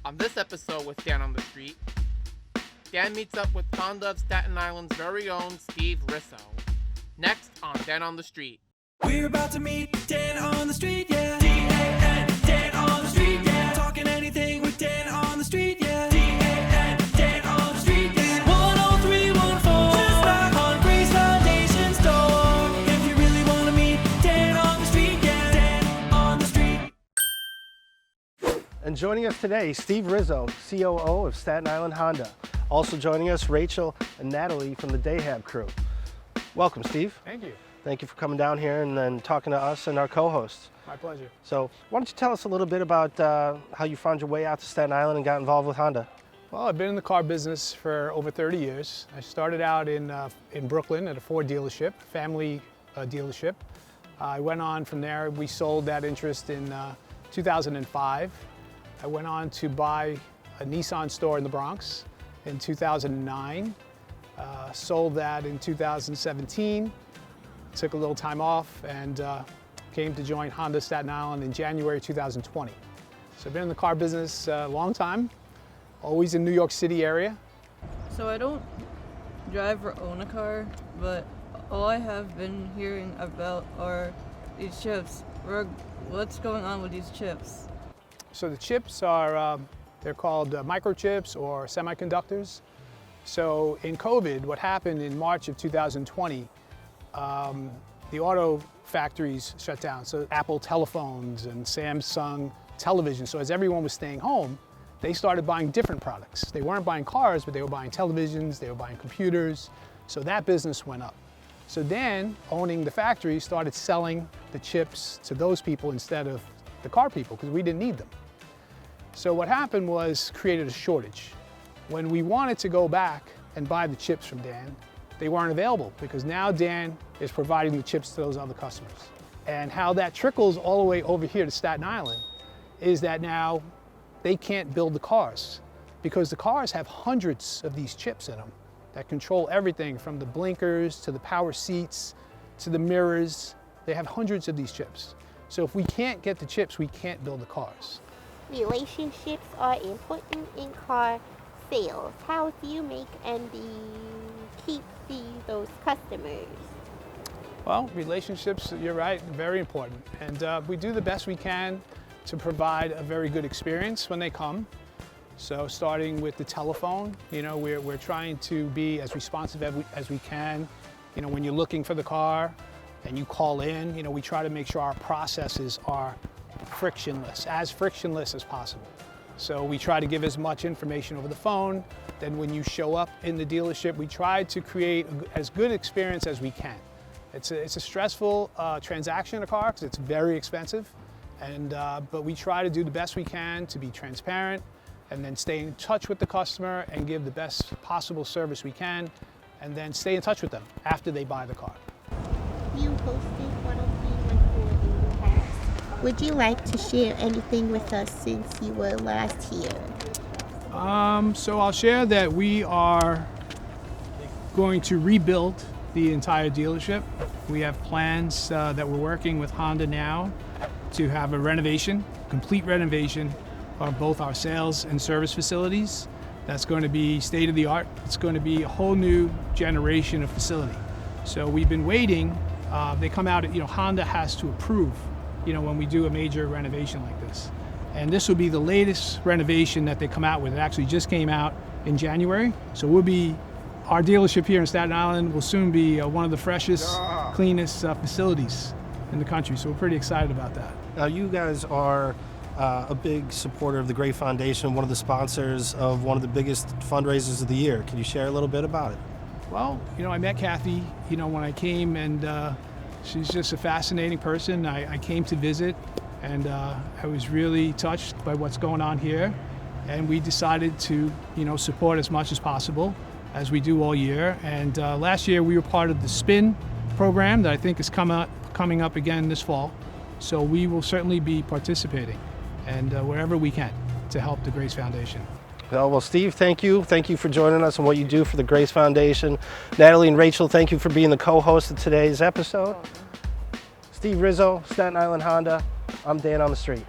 On this episode with Dan on the Street, Dan meets up with Honda of Staten Island's very own Steve Risso. Next on Dan on the Street. We're about to meet Dan on the street, yeah. D-A-N, Dan on the street, yeah. Talking anything with Dan on the street, yeah. D-A-N, Dan on the street, yeah. 10314, just knock on Grace Foundation's door. If you really want to meet Dan on the street, yeah. Dan on the street. And joining us today, Steve Rizzo, COO of Staten Island Honda. Also joining us, Rachel and Natalie from the Dayhab crew. Welcome, Steve. Thank you. Thank you for coming down here and then talking to us and our co-hosts. My pleasure. So why don't you tell us a little bit about how you found your way out to Staten Island and got involved with Honda? Well, I've been in the car business for over 30 years. I started out in Brooklyn at a Ford dealership, family dealership. I went on from there. We sold that interest in 2005. I went on to buy a Nissan store in the Bronx in 2009. Sold that in 2017. Took a little time off and came to join Honda Staten Island in January 2020. So I've been in the car business a long time, always in New York City area. So I don't drive or own a car, but all I have been hearing about are these chips. What's going on with these chips? So the chips are, they're called microchips or semiconductors. So in COVID, what happened in March of 2020, the auto factories shut down. So Apple telephones and Samsung televisions. So as everyone was staying home, they started buying different products. They weren't buying cars, but they were buying televisions, they were buying computers. So that business went up. So Dan, owning the factory, started selling the chips to those people instead of the car people, because we didn't need them. So what happened was created a shortage. When we wanted to go back and buy the chips from Dan, they weren't available because now Dan is providing the chips to those other customers. And how that trickles all the way over here to Staten Island is that now they can't build the cars because the cars have hundreds of these chips in them that control everything from the blinkers to the power seats to the mirrors. They have hundreds of these chips. So if we can't get the chips, we can't build the cars. Relationships are important in car sales. How do you make and keep those customers? Well, relationships, you're right, very important. And we do the best we can to provide a very good experience when they come. So starting with the telephone, we're trying to be as responsive as we can. When you're looking for the car and you call in, we try to make sure our processes are frictionless as possible. So we try to give as much information over the phone. Then when you show up in the dealership, we try to create as good experience as we can. It's a stressful transaction in a car because it's very expensive. But we try to do the best we can to be transparent and then stay in touch with the customer and give the best possible service we can and then stay in touch with them after they buy the car. You hosted 10314 in the past. Would you like to share anything with us since you were last here? So I'll share that we are going to rebuild the entire dealership. We have plans that we're working with Honda now to have a renovation, complete renovation of both our sales and service facilities. That's going to be state of the art. It's going to be a whole new generation of facility. So we've been waiting. They come out, Honda has to approve, when we do a major renovation like this. And this will be the latest renovation that they come out with. It actually just came out in January. So our dealership here in Staten Island will soon be one of the freshest, cleanest facilities in the country. So we're pretty excited about that. Now you guys are a big supporter of the Grace Foundation, one of the sponsors of one of the biggest fundraisers of the year. Can you share a little bit about it? Well, I met Cathy, when I came, and she's just a fascinating person. I came to visit, and I was really touched by what's going on here. And we decided to, support as much as possible, as we do all year. And last year we were part of the SPIN program that I think is coming up again this fall. So we will certainly be participating, and wherever we can, to help the Grace Foundation. Well, Steve, thank you. Thank you for joining us and what you do for the Grace Foundation. Natalie and Rachel, thank you for being the co-host of today's episode. Steve Rizzo, Staten Island Honda. I'm Dan on the Street.